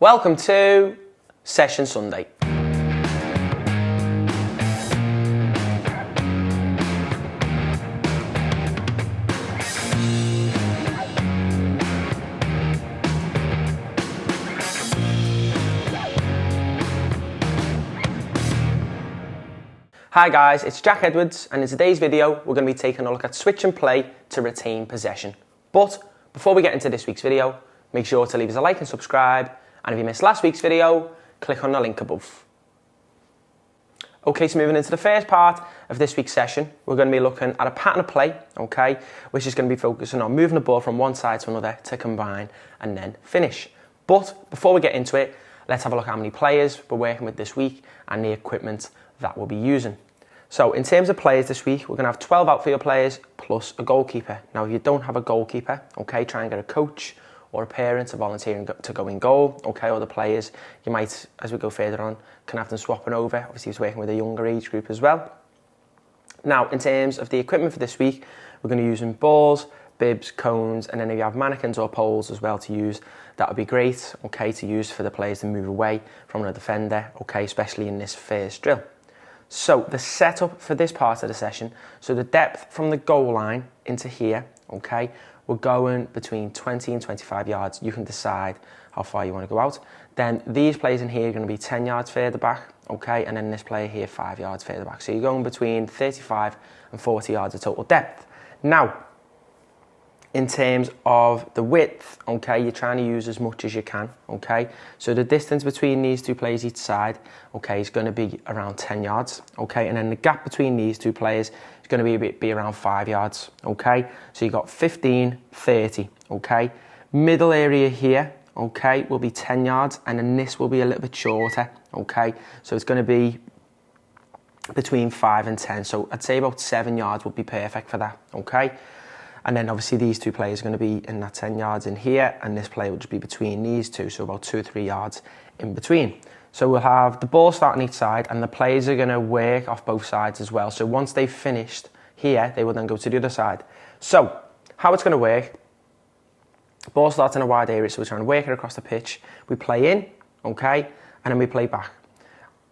Welcome to Session Sunday. Hi guys, it's Jack Edwards, and in today's video we're going to be taking a look at switch and play to retain possession. But before we get into this week's video, make sure to leave us a like and subscribe, and if you missed last week's video, click on the link above. Okay, so moving into the first part of this week's session, we're going to be looking at a pattern of play, okay, which is going to be focusing on moving the ball from one side to another to combine and then finish. But before we get into it, let's have a look at how many players we're working with this week and the equipment that we'll be using. So in terms of players this week, we're going to have 12 outfield players plus a goalkeeper. Now, if you don't have a goalkeeper, okay, try and get a coach or a parent to volunteer to go in goal, okay, or the players, you might, as we go further on, can have them swapping over. Obviously, he's working with a younger age group as well. Now, in terms of the equipment for this week, we're going to be using balls, bibs, cones, and then if you have mannequins or poles as well to use, that would be great, okay, to use for the players to move away from the defender, okay, especially in this first drill. So the setup for this part of the session, so the depth from the goal line into here, okay, we're going between 20 and 25 yards. You can decide how far you want to go out. Then these players in here are going to be 10 yards further back, okay, and then this player here 5 yards further back. So you're going between 35 and 40 yards of total depth. Now, in terms of the width, okay, you're trying to use as much as you can, okay? So the distance between these two players each side, okay, is going to be around 10 yards, okay? And then the gap between these two players is going to be around 5 yards, okay? So you've got 15, 30, okay? Middle area here, okay, will be 10 yards, and then this will be a little bit shorter, okay? So it's going to be between 5 and 10. So I'd say about 7 yards would be perfect for that, okay? And then obviously these two players are going to be in that 10 yards in here, and this player will just be between these two, so about 2 or 3 yards in between. So we'll have the ball start on each side, and the players are going to work off both sides as well. So once they've finished here, they will then go to the other side. So how it's going to work, ball starts in a wide area, so we're trying to work it across the pitch. We play in, okay, and then we play back.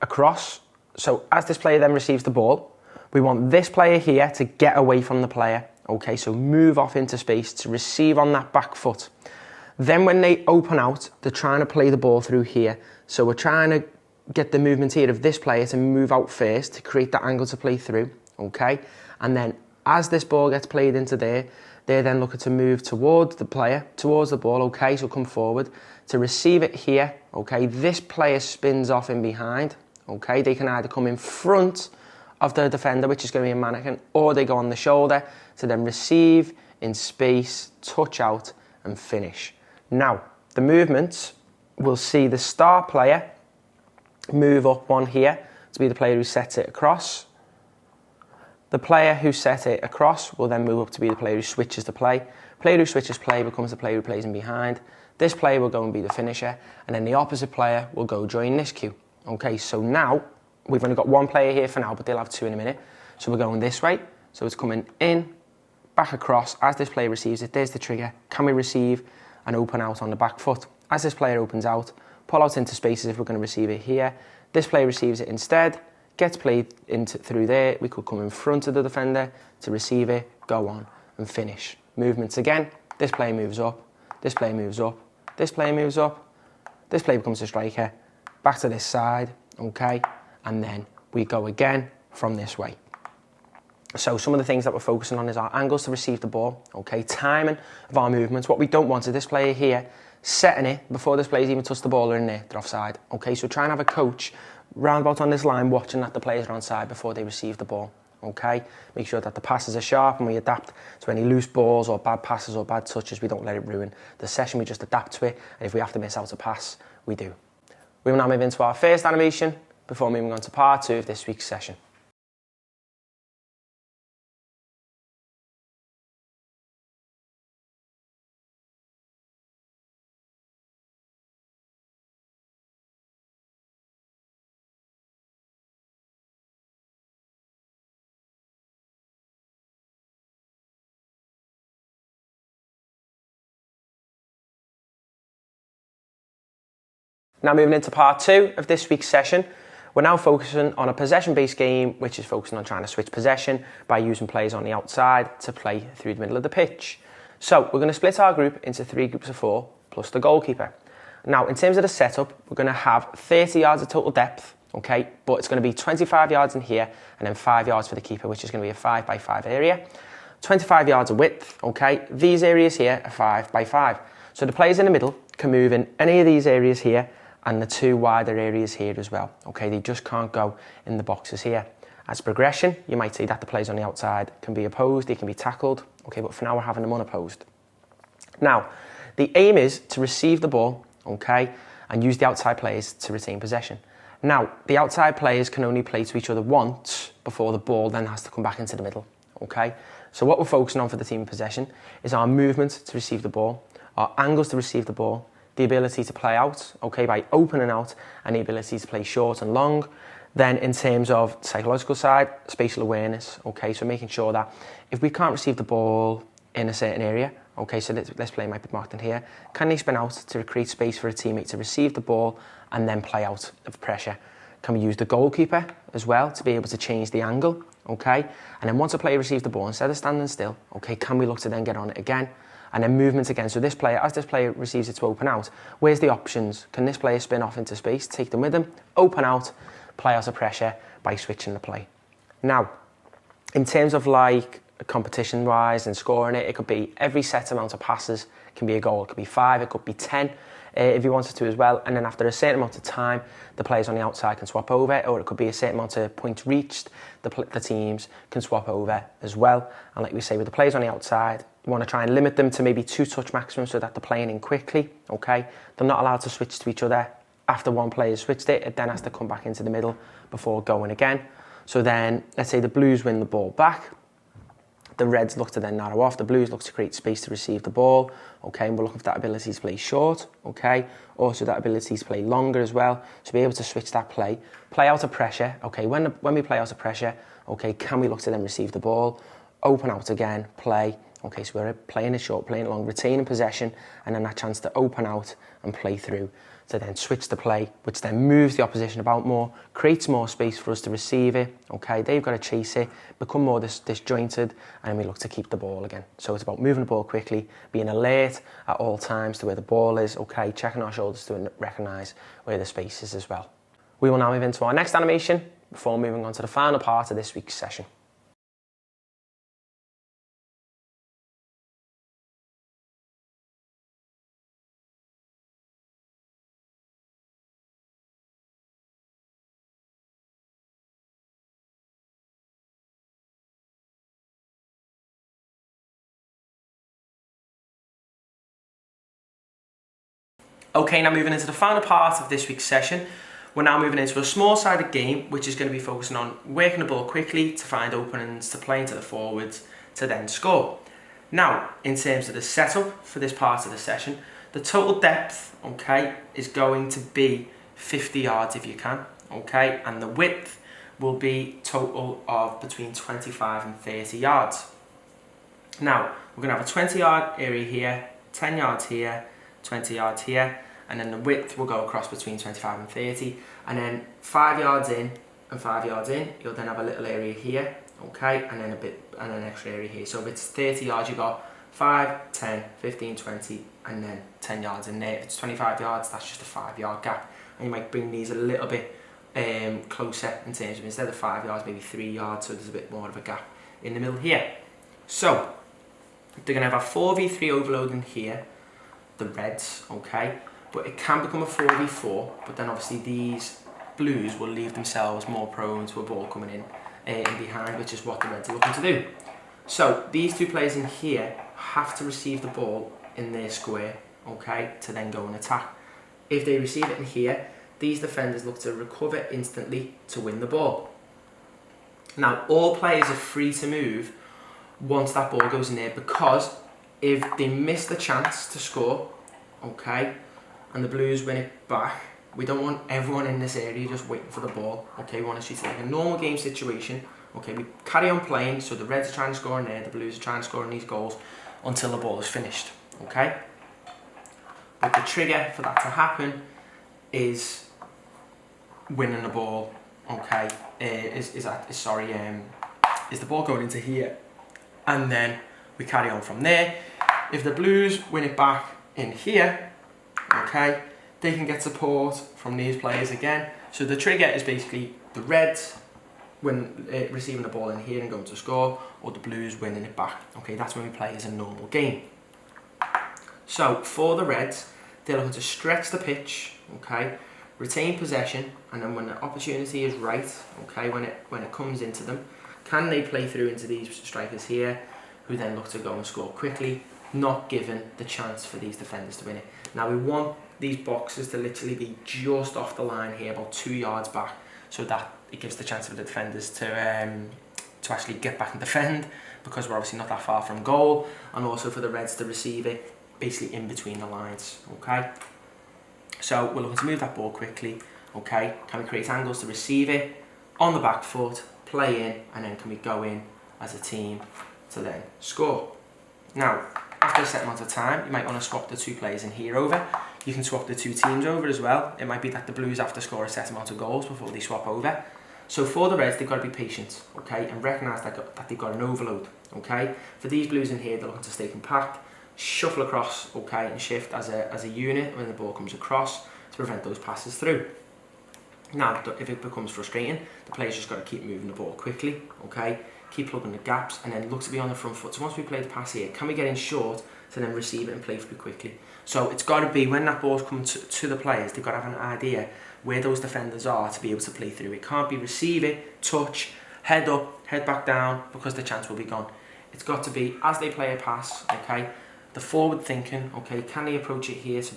Across, so as this player then receives the ball, we want this player here to get away from the player. Okay, so move off into space to receive on that back foot. Then when they open out, they're trying to play the ball through here. So we're trying to get the movement here of this player to move out first to create that angle to play through, okay? And then as this ball gets played into there, they're then looking to move towards the player, towards the ball, okay? So come forward to receive it here, okay? This player spins off in behind, okay? They can either come in front of the defender, which is going to be a mannequin, or they go on the shoulder to then receive in space, touch out, and finish. Now, the movements, we'll see the star player move up one here to be the player who sets it across. The player who set it across will then move up to be the player who switches the play. Player who switches play becomes the player who plays in behind. This player will go and be the finisher, and then the opposite player will go join this queue. Okay, so now, we've only got one player here for now, but they'll have two in a minute. So we're going this way. So it's coming in, back across. As this player receives it, there's the trigger. Can we receive and open out on the back foot? As this player opens out, pull out into spaces if we're going to receive it here. This player receives it instead, gets played through there. We could come in front of the defender to receive it, go on and finish. Movements again. This player moves up. This player moves up. This player moves up. This player becomes a striker. Back to this side, okay? And then we go again from this way. So some of the things that we're focusing on is our angles to receive the ball, okay, timing of our movements. What we don't want is this player here setting it before this player's even touched the ball or in there, they're offside. Okay, so try and have a coach round about on this line watching that the players are onside before they receive the ball, okay? Make sure that the passes are sharp and we adapt to any loose balls or bad passes or bad touches. We don't let it ruin the session, we just adapt to it, and if we have to miss out a pass, we do. We will now move into our first animation before moving on to part 2 of this week's session. Now moving into part 2 of this week's session, we're now focusing on a possession-based game, which is focusing on trying to switch possession by using players on the outside to play through the middle of the pitch. So we're going to split our group into 3 groups of 4, plus the goalkeeper. Now, in terms of the setup, we're going to have 30 yards of total depth, okay, but it's going to be 25 yards in here, and then 5 yards for the keeper, which is going to be a 5x5 area. 25 yards of width, okay, these areas here are 5x5. So the players in the middle can move in any of these areas here, and the 2 wider areas here as well. Okay, they just can't go in the boxes here. As progression, you might see that the players on the outside can be opposed, they can be tackled. Okay, but for now we're having them unopposed. Now, the aim is to receive the ball, okay, and use the outside players to retain possession. Now, the outside players can only play to each other once before the ball then has to come back into the middle, okay? So what we're focusing on for the team in possession is our movement to receive the ball, our angles to receive the ball, the ability to play out, okay, by opening out, and the ability to play short and long. Then in terms of psychological side, spatial awareness, okay, so making sure that if we can't receive the ball in a certain area, okay, so this player might be marked in here, can they spin out to create space for a teammate to receive the ball and then play out of pressure? Can we use the goalkeeper as well to be able to change the angle, okay? And then once a player receives the ball, instead of standing still, okay, can we look to then get on it again? And then movement again. So this player, as this player receives it to open out, where's the options? Can this player spin off into space, take them with him, open out, play out of pressure by switching the play? Now, in terms of like competition-wise and scoring it, it could be every set amount of passes can be a goal. It could be 5, it could be 10 if you wanted to as well. And then after a certain amount of time, the players on the outside can swap over, or it could be a certain amount of points reached, the teams can swap over as well. And like we say, with the players on the outside, you want to try and limit them to maybe 2 touch maximum so that they're playing in quickly, okay? They're not allowed to switch to each other. After one player switched it, it then has to come back into the middle before going again. So then, let's say the Blues win the ball back. The Reds look to then narrow off. The Blues look to create space to receive the ball, okay? And we're looking for that ability to play short, okay? Also that ability to play longer as well, to be able to switch that play out of pressure, okay? When we play out of pressure, okay, can we look to then receive the ball, open out again, play. Okay, so we're playing it short, playing it long, retaining possession, and then that chance to open out and play through to then switch the play, which then moves the opposition about more, creates more space for us to receive it. Okay, they've got to chase it, become more disjointed, and we look to keep the ball again. So it's about moving the ball quickly, being alert at all times to where the ball is, okay, checking our shoulders to recognise where the space is as well. We will now move into our next animation before moving on to the final part of this week's session. Okay, now moving into the final part of this week's session, we're now moving into a small-sided game, which is going to be focusing on working the ball quickly to find openings, to play into the forwards, to then score. Now, in terms of the setup for this part of the session, the total depth, okay, is going to be 50 yards if you can, okay, and the width will be total of between 25 and 30 yards. Now, we're going to have a 20-yard area here, 10 yards here, 20 yards here, and then the width will go across between 25 and 30, and then 5 yards in and 5 yards in, you'll then have a little area here, okay, and then an extra area here. So if it's 30 yards, you've got 5, 10, 15, 20, and then 10 yards in there. If it's 25 yards, that's just a 5-yard gap, and you might bring these a little bit closer in terms of, instead of 5 yards, maybe 3 yards, so there's a bit more of a gap in the middle here. So they're going to have a 4v3 overload in here, the Reds, okay, but it can become a 4v4, but then obviously these Blues will leave themselves more prone to a ball coming in behind, which is what the Reds are looking to do. So these 2 players in here have to receive the ball in their square, okay, to then go and attack. If they receive it in here, these defenders look to recover instantly to win the ball. Now, all players are free to move once that ball goes in there, because if they miss the chance to score, okay, and the Blues win it back, we don't want everyone in this area just waiting for the ball, okay? We want to treat it like a normal game situation, okay? We carry on playing, so the Reds are trying to score in there, the Blues are trying to score in these goals until the ball is finished, okay? But the trigger for that to happen is winning the ball, okay, is the ball going into here, and then we carry on from there. If the Blues win it back in here, okay, they can get support from these players again. So the trigger is basically the Reds when receiving the ball in here and going to score, or the Blues winning it back. Okay, that's when we play as a normal game. So for the Reds, they're looking to stretch the pitch, okay, retain possession, and then when the opportunity is right, okay, when it comes into them, can they play through into these strikers here, who then look to go and score quickly, not given the chance for these defenders to win it. Now we want these boxes to literally be just off the line here, about 2 yards back, so that it gives the chance for the defenders to actually get back and defend, because we're obviously not that far from goal, and also for the Reds to receive it basically in between the lines, okay? So we're looking to move that ball quickly, okay? Can we create angles to receive it on the back foot, play in, and then can we go in as a team to then score? Now, after a set amount of time, you might want to swap the two players in here over. You can swap the two teams over as well. It might be that the Blues have to score a set amount of goals before they swap over. So for the Reds, they've got to be patient, okay, and recognise that they've got an overload, okay? For these Blues in here, they're looking to stay compact, shuffle across, okay, and shift as a unit when the ball comes across to prevent those passes through. Now, if it becomes frustrating, the players just got to keep moving the ball quickly, okay, keep plugging the gaps, and then look to be on the front foot. So once we play the pass here, can we get in short to then receive it and play through quickly? So it's got to be, when that ball's coming to the players, they've got to have an idea where those defenders are to be able to play through. It can't be receive it, touch, head up, head back down, because the chance will be gone. It's got to be, as they play a pass, okay, the forward thinking, okay, can they approach it here to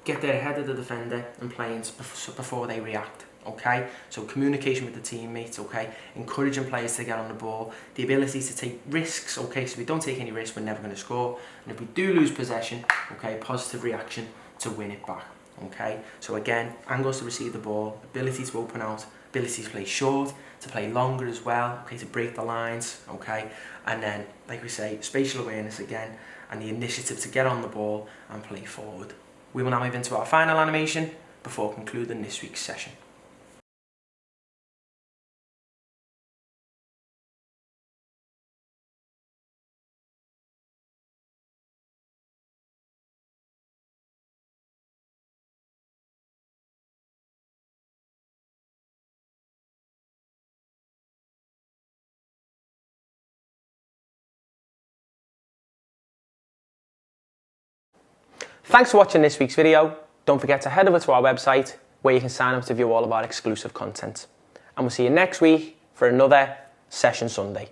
get there ahead of the defender and playing before they react, okay? So communication with the teammates, okay, encouraging players to get on the ball, the ability to take risks, okay, so if we don't take any risks, we're never going to score, and if we do lose possession, okay, positive reaction to win it back, okay? So again, angles to receive the ball, ability to open out, ability to play short, to play longer as well, okay, to break the lines, okay, and then, like we say, spatial awareness again, and the initiative to get on the ball and play forward. We will now move into our final animation before concluding this week's session. Thanks for watching this week's video. Don't forget to head over to our website where you can sign up to view all of our exclusive content. And we'll see you next week for another Session Sunday.